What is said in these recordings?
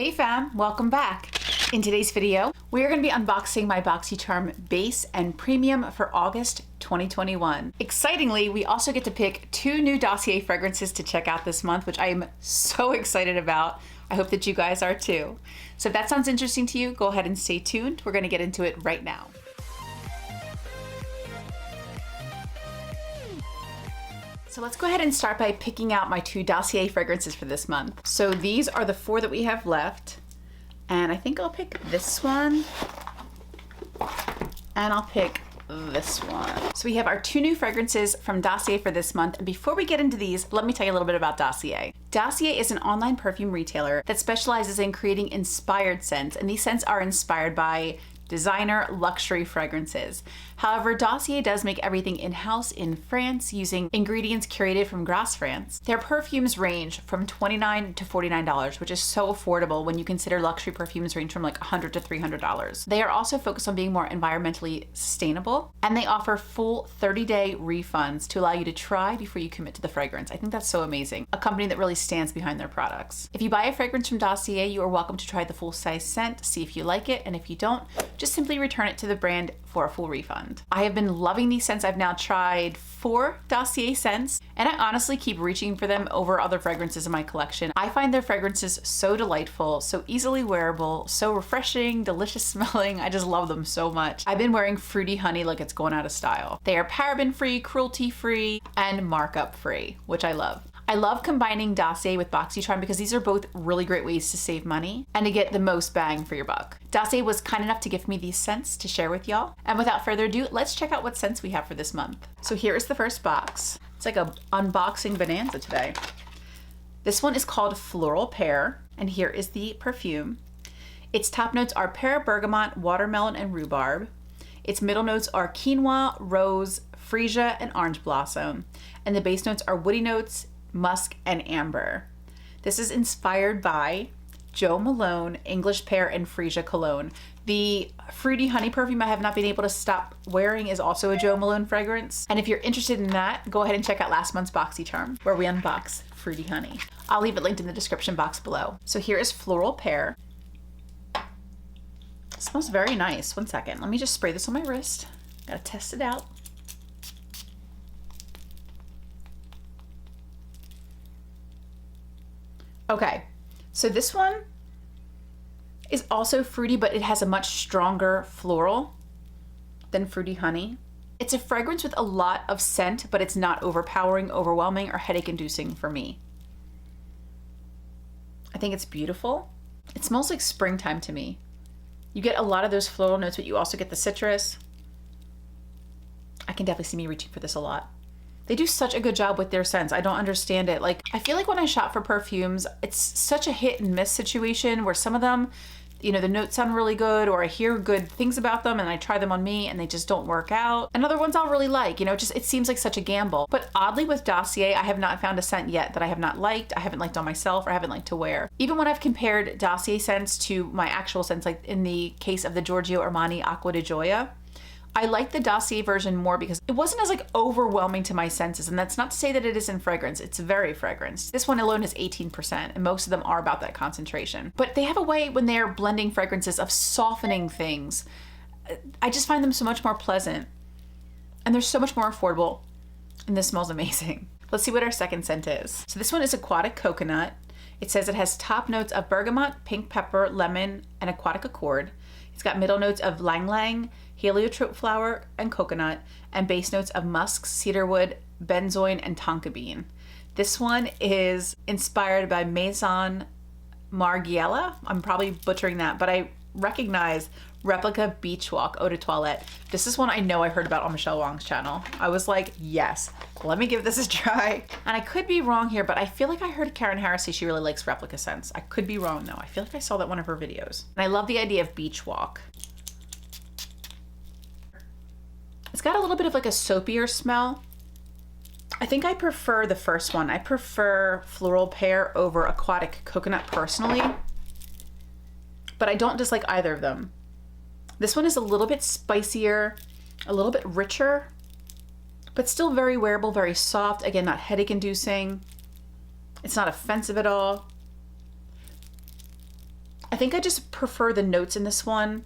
Hey fam, welcome back. In today's video, we are going to be unboxing my BoxyCharm Base and Premium for August 2021. Excitingly, we also get to pick 2 new Dossier fragrances to check out this month, which I am so excited about. I hope that you guys are too. So if that sounds interesting to you, go ahead and stay tuned. We're going to get into it right now. So let's go ahead and start by picking out my 2 Dossier fragrances for this month. So these are the 4 that we have left. And I think I'll pick this one. And I'll pick this one. So we have our 2 new fragrances from Dossier for this month. And before we get into these, let me tell you a little bit about Dossier. Dossier is an online perfume retailer that specializes in creating inspired scents. And these scents are inspired by designer luxury fragrances. However, Dossier does make everything in-house in France using ingredients curated from Grasse, France. Their perfumes range from $29 to $49, which is so affordable when you consider luxury perfumes range from like $100 to $300. They are also focused on being more environmentally sustainable, and they offer full 30-day refunds to allow you to try before you commit to the fragrance. I think that's so amazing. A company that really stands behind their products. If you buy a fragrance from Dossier, you are welcome to try the full-size scent, see if you like it, and if you don't, just simply return it to the brand for a full refund. I have been loving these scents. I've now tried 4 Dossier scents, and I honestly keep reaching for them over other fragrances in my collection. I find their fragrances so delightful, so easily wearable, so refreshing, delicious smelling. I just love them so much. I've been wearing Fruity Honey like it's going out of style. They are paraben-free, cruelty-free, and markup-free, which I love. I love combining Dossier with BoxyCharm because these are both really great ways to save money and to get the most bang for your buck. Dossier was kind enough to gift me these scents to share with y'all. And without further ado, let's check out what scents we have for this month. So here is the first box. It's like a unboxing bonanza today. This one is called Floral Pear, and here is the perfume. Its top notes are pear, bergamot, watermelon, and rhubarb. Its middle notes are quinoa, rose, freesia, and orange blossom. And the base notes are woody notes, musk, and amber. This is inspired by Jo Malone English Pear and Freesia cologne. The Fruity Honey perfume I have not been able to stop wearing is also a Jo Malone fragrance. And if you're interested in that, go ahead and check out last month's BoxyCharm where we unbox Fruity Honey. I'll leave it linked in the description box below. So here is Floral Pear. It smells very nice. One second, let me just spray this on my wrist. Gotta test it out. Okay, so this one is also fruity, but it has a much stronger floral than Fruity Honey. It's a fragrance with a lot of scent, but it's not overpowering, overwhelming, or headache-inducing for me. I think it's beautiful. It smells like springtime to me. You get a lot of those floral notes, but you also get the citrus. I can definitely see me reaching for this a lot. They do such a good job with their scents. I don't understand it. Like, I feel like when I shop for perfumes, it's such a hit and miss situation where some of them, you know, the notes sound really good, or I hear good things about them and I try them on me and they just don't work out. And other ones I'll really like, you know, it seems like such a gamble. But oddly with Dossier, I have not found a scent yet that I have not liked, I haven't liked on myself, or I haven't liked to wear. Even when I've compared Dossier scents to my actual scents, like in the case of the Giorgio Armani Acqua di Gioia, I like the Dossier version more because it wasn't as like overwhelming to my senses, and that's not to say that it isn't fragrance. It's very fragrance. This one alone is 18%, and most of them are about that concentration. But they have a way when they're blending fragrances of softening things. I just find them so much more pleasant, and they're so much more affordable, and this smells amazing. Let's see what our second scent is. So this one is Aquatic Coconut. It says it has top notes of bergamot, pink pepper, lemon, and aquatic accord. It's got middle notes of ylang ylang, heliotrope flower, and coconut, and base notes of musk, cedarwood, benzoin, and tonka bean. This one is inspired by Maison Margiela. I'm probably butchering that, but I recognize Replica Beach Walk Eau de Toilette. This is one I know I heard about on Michelle Wong's channel. I was like, yes, let me give this a try. And I could be wrong here, but I feel like I heard Karen Harris say she really likes Replica scents. I could be wrong though. I feel like I saw that in one of her videos. And I love the idea of beach walk. It's got a little bit of like a soapier smell. I think I prefer the first one. I prefer Floral Pear over Aquatic Coconut personally, but I don't dislike either of them. This one is a little bit spicier, a little bit richer, but still very wearable, very soft. Again, not headache inducing. It's not offensive at all. I think I just prefer the notes in this one.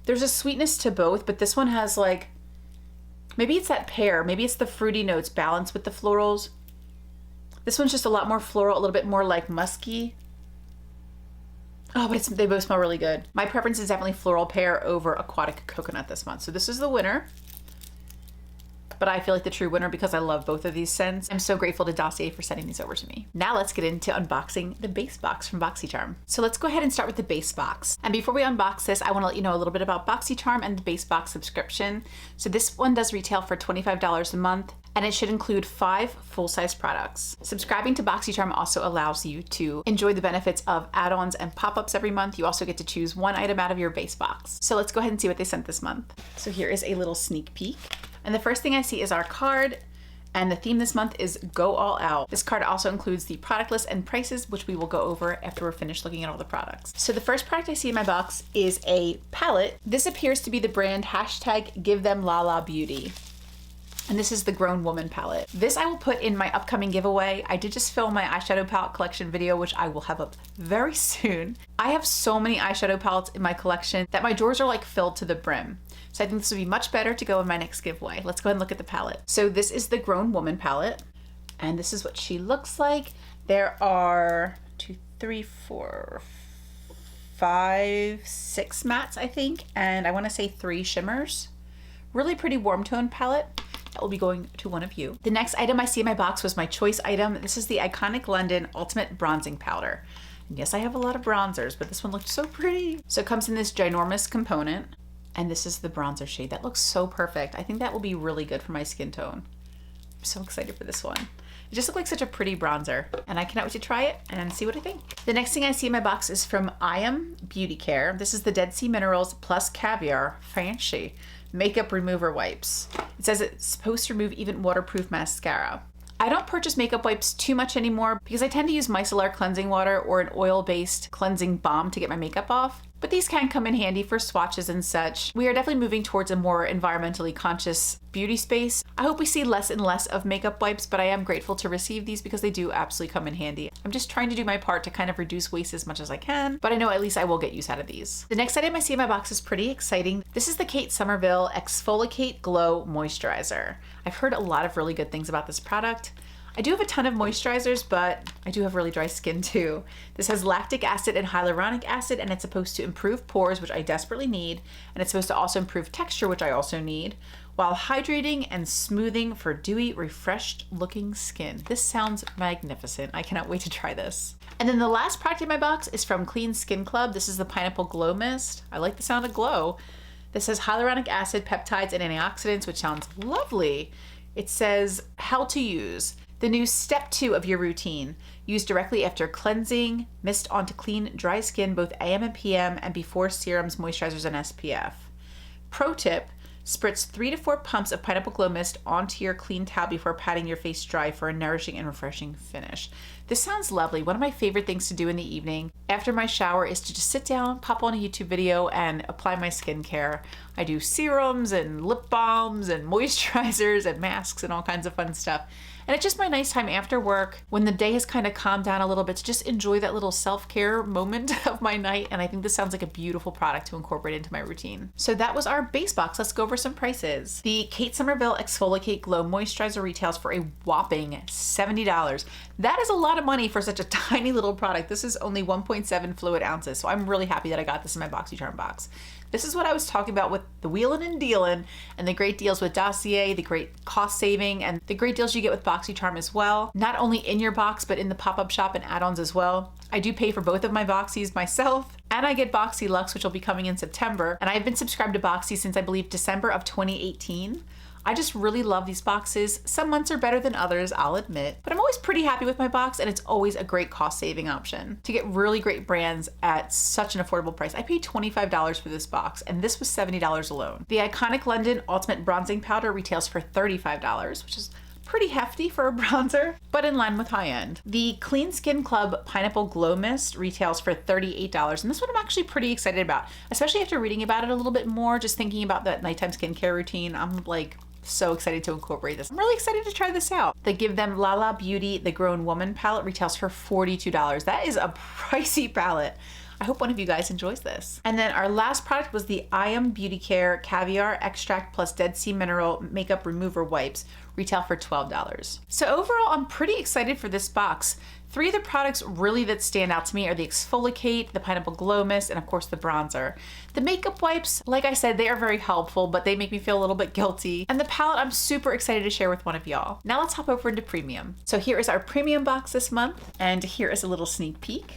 There's a sweetness to both, but this one has like, maybe it's that pear, maybe it's the fruity notes balanced with the florals. This one's just a lot more floral, a little bit more like musky. Oh, but they both smell really good. My preference is definitely Floral Pear over Aquatic Coconut this month. So this is the winner. But I feel like the true winner because I love both of these scents. I'm so grateful to Dossier for sending these over to me. Now let's get into unboxing the base box from BoxyCharm. So let's go ahead and start with the base box. And before we unbox this, I want to let you know a little bit about BoxyCharm and the base box subscription. So this one does retail for $25 a month, and it should include 5 full-size products. Subscribing to BoxyCharm also allows you to enjoy the benefits of add-ons and pop-ups every month. You also get to choose 1 item out of your base box. So let's go ahead and see what they sent this month. So here is a little sneak peek. And the first thing I see is our card, and the theme this month is Go All Out. This card also includes the product list and prices, which we will go over after we're finished looking at all the products. So the first product I see in my box is a palette. This appears to be the brand #GiveThem LaLa Beauty. And this is the Grown Woman palette. This I will put in my upcoming giveaway. I did just film my eyeshadow palette collection video, which I will have up very soon. I have so many eyeshadow palettes in my collection that my drawers are like filled to the brim. So I think this would be much better to go in my next giveaway. Let's go ahead and look at the palette. So this is the Grown Woman palette, and this is what she looks like. There are 2, 3, 4, 5, 6 mattes, I think, and I wanna say 3 shimmers. Really pretty warm tone palette. That will be going to one of you. The next item I see in my box was my choice item. This is the Iconic London Ultimate Bronzing Powder. And yes, I have a lot of bronzers, but this one looked so pretty. So it comes in this ginormous component, and this is the bronzer shade. That looks so perfect. I think that will be really good for my skin tone. I'm so excited for this one. It just looked like such a pretty bronzer, and I cannot wait to try it and see what I think. The next thing I see in my box is from Ayam BeautyCare. This is the Dead Sea Minerals plus Caviar Fancy Makeup Remover Wipes. It says it's supposed to remove even waterproof mascara. I don't purchase makeup wipes too much anymore because I tend to use micellar cleansing water or an oil-based cleansing balm to get my makeup off. But these can come in handy for swatches and such. We are definitely moving towards a more environmentally conscious beauty space. I hope we see less and less of makeup wipes, but I am grateful to receive these because they do absolutely come in handy. I'm just trying to do my part to kind of reduce waste as much as I can, but I know at least I will get use out of these. The next item I see in my box is pretty exciting. This is the Kate Somerville Exfolikate Glow Moisturizer. I've heard a lot of really good things about this product. I do have a ton of moisturizers, but I do have really dry skin too. This has lactic acid and hyaluronic acid, and it's supposed to improve pores, which I desperately need, and it's supposed to also improve texture, which I also need, while hydrating and smoothing for dewy, refreshed looking skin. This sounds magnificent. I cannot wait to try this. And then the last product in my box is from Clean Skin Club. This is the Pineapple Glow Mist. I like the sound of glow. This has hyaluronic acid, peptides, and antioxidants, which sounds lovely. It says how to use. The new step 2 of your routine. Use directly after cleansing, mist onto clean, dry skin, both AM and PM, and before serums, moisturizers, and SPF. Pro tip, spritz 3 to 4 pumps of Pineapple Glow Mist onto your clean towel before patting your face dry for a nourishing and refreshing finish. This sounds lovely. One of my favorite things to do in the evening after my shower is to just sit down, pop on a YouTube video, and apply my skincare. I do serums and lip balms and moisturizers and masks and all kinds of fun stuff. And it's just my nice time after work when the day has kind of calmed down a little bit to just enjoy that little self-care moment of my night. And I think this sounds like a beautiful product to incorporate into my routine. So that was our base box. Let's go over some prices. The Kate Somerville Exfolikate Glow Moisturizer retails for a whopping $70. That is a lot of money for such a tiny little product. This is only 1.7 fluid ounces. So I'm really happy that I got this in my BoxyCharm box. This is what I was talking about with the wheelin' and dealin' and the great deals with Dossier, the great cost saving, and the great deals you get with BoxyCharm as well. Not only in your box, but in the pop-up shop and add-ons as well. I do pay for both of my Boxies myself, and I get Boxy Luxe, which will be coming in September. And I've been subscribed to Boxy since I believe December of 2018. I just really love these boxes. Some months are better than others, I'll admit, but I'm always pretty happy with my box, and it's always a great cost saving option to get really great brands at such an affordable price. I paid $25 for this box, and this was $70 alone. The Iconic London Ultimate Bronzing Powder retails for $35, which is pretty hefty for a bronzer, but in line with high end. The Clean Skin Club Pineapple Glow Mist retails for $38, and this one I'm actually pretty excited about, especially after reading about it a little bit more, just thinking about that nighttime skincare routine. I'm like so excited to incorporate this. I'm really excited to try this out. The Give Them LaLa Beauty The Grown Woman palette retails for $42. That is a pricey palette. I hope one of you guys enjoys this. And then our last product was the Ayam BeautyCare Caviar Extract plus Dead Sea Mineral Makeup Remover Wipes, retail for $12. So overall, I'm pretty excited for this box. 3 of the products really that stand out to me are the Exfolikate, the Pineapple Glow Mist, and of course the bronzer. The makeup wipes, like I said, they are very helpful, but they make me feel a little bit guilty. And the palette, I'm super excited to share with one of y'all. Now let's hop over into Premium. So here is our Premium box this month, and here is a little sneak peek.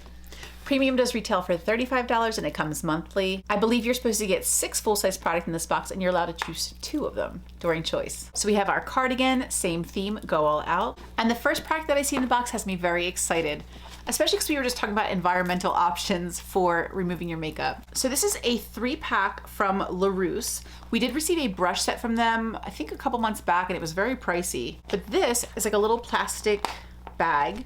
Premium does retail for $35 and it comes monthly. I believe you're supposed to get 6 full-size products in this box and you're allowed to choose 2 of them during choice. So we have our cardigan, same theme, go all out. And the first product that I see in the box has me very excited, especially because we were just talking about environmental options for removing your makeup. So this is a 3-pack from Laruce. We did receive a brush set from them, I think a couple months back, and it was very pricey. But this is like a little plastic bag.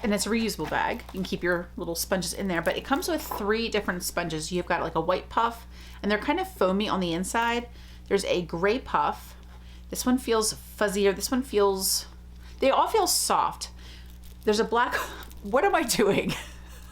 And it's a reusable bag. You can keep your little sponges in there, but it comes with 3 different sponges. You've got like a white puff, and they're kind of foamy on the inside. There's a gray puff. This one feels fuzzier. This one feels, they all feel soft. There's a black, what am I doing?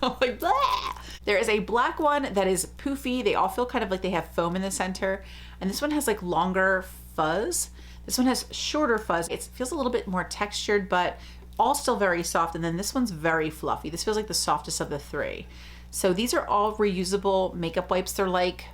I'm like, blah. There is a black one that is poofy. They all feel kind of like they have foam in the center. And this one has like longer fuzz. This one has shorter fuzz. It feels a little bit more textured, but all still very soft. And then this one's very fluffy. This feels like the softest of the 3. So these are all reusable makeup wipes. They're like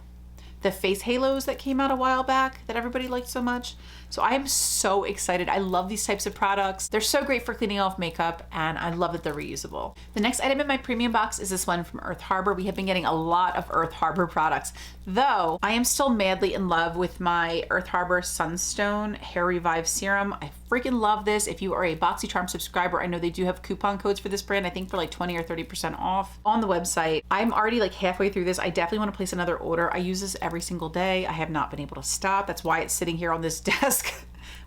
the face halos that came out a while back that everybody liked so much. So I am so excited. I love these types of products. They're so great for cleaning off makeup, and I love that they're reusable. The next item in my Premium box is this one from Earth Harbor. We have been getting a lot of Earth Harbor products, though I am still madly in love with my Earth Harbor Sunstone Hair Revive Serum. I freaking love this. If you are a BoxyCharm subscriber, I know they do have coupon codes for this brand, I think for like 20 or 30% off on the website. I'm already like halfway through this. I definitely want to place another order. I use this every single day. I have not been able to stop. That's why it's sitting here on this desk.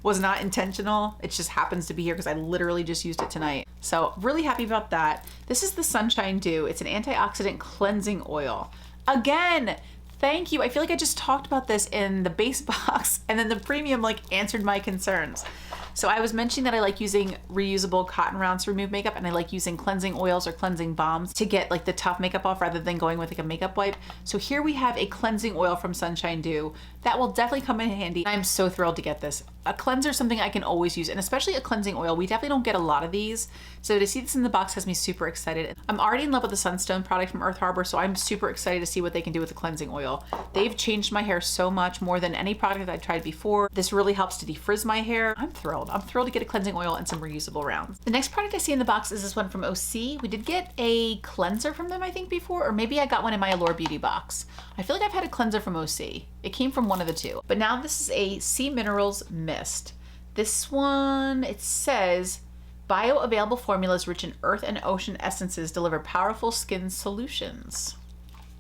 Was not intentional. It just happens to be here because I literally just used it tonight. So really happy about that. This is the Sunshine Dew. It's an antioxidant cleansing oil. Again, thank you. I feel like I just talked about this in the base box, and then the Premium like answered my concerns. So I was mentioning that I like using reusable cotton rounds to remove makeup, and I like using cleansing oils or cleansing balms to get like the tough makeup off rather than going with like a makeup wipe. So here we have a cleansing oil from Sunshine Dew that will definitely come in handy. I'm so thrilled to get this. A cleanser is something I can always use, and especially a cleansing oil. We definitely don't get a lot of these. So to see this in the box has me super excited. I'm already in love with the Sunstone product from Earth Harbor, so I'm super excited to see what they can do with the cleansing oil. They've changed my hair so much, more than any product that I've tried before. This really helps to defrizz my hair. I'm thrilled. I'm thrilled to get a cleansing oil and some reusable rounds. The next product I see in the box is this one from Osea. We did get a cleanser from them, I think, before, or maybe I got one in my Allure Beauty box. I feel like I've had a cleanser from Osea. It came from one of the 2. But now this is a Sea Minerals Mist. This one, it says, bioavailable formulas rich in earth and ocean essences deliver powerful skin solutions.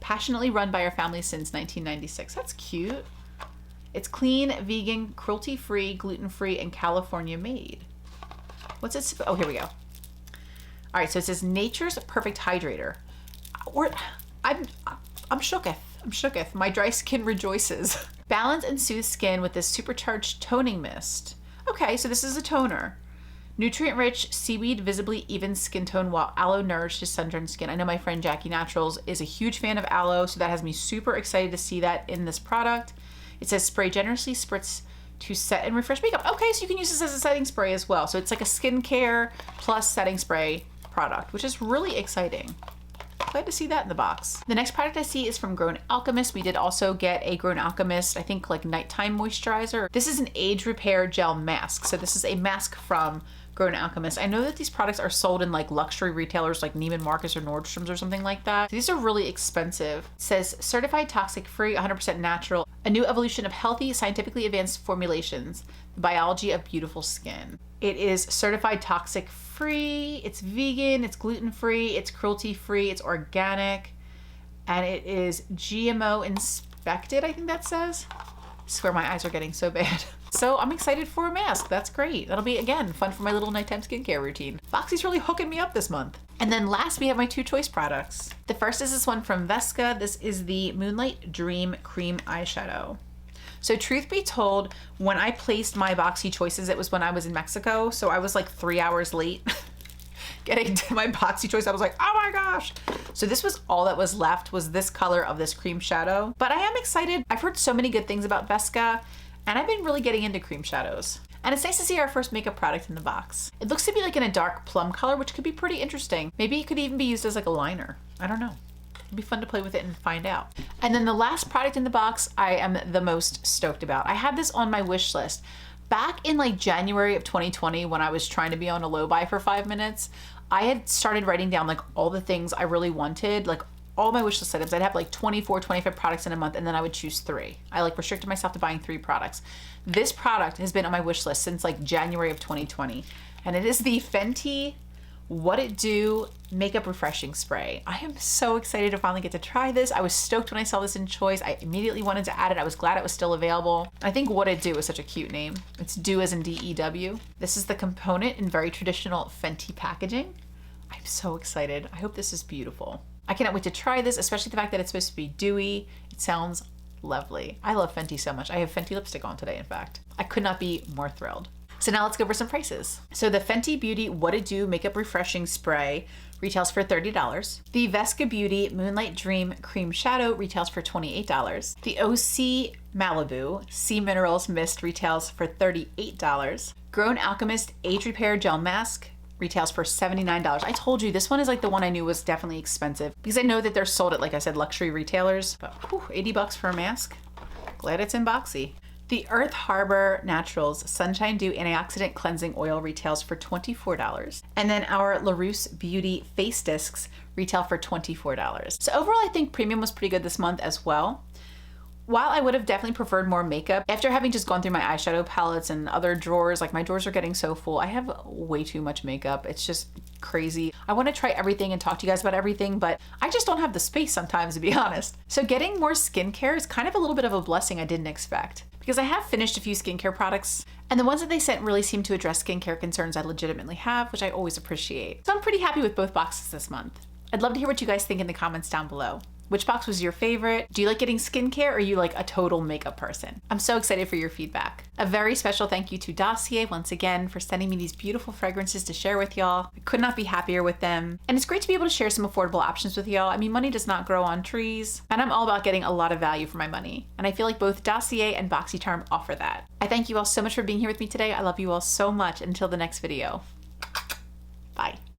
Passionately run by our family since 1996. That's cute. It's clean, vegan, cruelty-free, gluten-free, and California made. What's it? Oh, here we go. All right, so it says Nature's Perfect Hydrator. I'm shooketh. I'm shooketh. My dry skin rejoices. Balance and soothe skin with this supercharged toning mist. Okay, so this is a toner. Nutrient-rich, seaweed, visibly even skin tone while aloe nourishes sun-drenched skin. I know my friend Jackie Naturals is a huge fan of aloe, so that has me super excited to see that in this product. It says spray generously, spritz to set and refresh makeup. Okay, so you can use this as a setting spray as well. So it's like a skincare plus setting spray product, which is really exciting. Glad to see that in the box. The next product I see is from Grown Alchemist. We did also get a Grown Alchemist, I think like nighttime moisturizer. This is an age repair gel mask. So this is a mask from Grown Alchemist. I know that these products are sold in like luxury retailers like Neiman Marcus or Nordstrom's or something like that. These are really expensive. It says certified toxic free, 100% natural, a new evolution of healthy, scientifically advanced formulations, the biology of beautiful skin. It is certified toxic free, it's vegan, it's gluten-free, it's cruelty-free, it's organic, and it is GMO inspected, I think that says. I swear my eyes are getting so bad. So I'm excited for a mask. That's great. That'll be, again, fun for my little nighttime skincare routine. Boxy's really hooking me up this month. And then last, we have my 2 choice products. The first is this one from Vesca. This is the Moonlight Dream Cream Eyeshadow. So truth be told, when I placed my Boxy choices, it was when I was in Mexico. So I was like 3 hours late getting to my Boxy choice, I was like, oh my gosh. So this was all that was left, was this color of this cream shadow. But I am excited. I've heard so many good things about Vesca, and I've been really getting into cream shadows. And it's nice to see our first makeup product in the box. It looks to be like in a dark plum color, which could be pretty interesting. Maybe it could even be used as like a liner. I don't know. It'd be fun to play with it and find out. And then the last product in the box, I am the most stoked about. I had this on my wish list back in like January of 2020 when I was trying to be on a low buy for 5 minutes. I had started writing down like all the things I really wanted, like all my wish list items. I'd have like 24, 25 products in a month, and then I would choose 3. I like restricted myself to buying 3 products. This product has been on my wish list since like January of 2020, and it is the FENTY What It Do Makeup Refreshing Spray. I am so excited to finally get to try this. I was stoked when I saw this in choice. I immediately wanted to add it. I was glad it was still available. I think What It Do is such a cute name. It's do as in D-E-W. This is the component in very traditional FENTY packaging. I'm so excited. I hope this is beautiful. I cannot wait to try this, especially the fact that it's supposed to be dewy. It sounds lovely. I love FENTY so much. I have FENTY lipstick on today, in fact. I could not be more thrilled. So now let's go over some prices. So the Fenty Beauty What It Do Makeup Refreshing Spray retails for $30. The Vesca Beauty Moonlight Dream Cream Shadow retails for $28. The Osea Malibu Sea Minerals Mist retails for $38. Grown Alchemist Age Repair Gel Mask retails for $79. I told you this one is like the one I knew was definitely expensive because I know that they're sold at, like I said, luxury retailers, but whew, 80 bucks for a mask. Glad it's in Boxy. The Earth Harbor Naturals Sunshine Dew Antioxidant Cleansing Oil retails for $24. And then our Laruce Beauty Face Discs retail for $24. So overall, I think Premium was pretty good this month as well. While I would have definitely preferred more makeup, after having just gone through my eyeshadow palettes and other drawers, like my drawers are getting so full, I have way too much makeup. It's just crazy. I want to try everything and talk to you guys about everything, but I just don't have the space sometimes, to be honest. So getting more skincare is kind of a little bit of a blessing I didn't expect, because I have finished a few skincare products, and the ones that they sent really seem to address skincare concerns I legitimately have, which I always appreciate. So I'm pretty happy with both boxes this month. I'd love to hear what you guys think in the comments down below. Which box was your favorite? Do you like getting skincare, or are you like a total makeup person? I'm so excited for your feedback. A very special thank you to Dossier once again for sending me these beautiful fragrances to share with y'all. I could not be happier with them. And it's great to be able to share some affordable options with y'all. I mean, money does not grow on trees, and I'm all about getting a lot of value for my money. And I feel like both Dossier and BoxyCharm offer that. I thank you all so much for being here with me today. I love you all so much. Until the next video. Bye.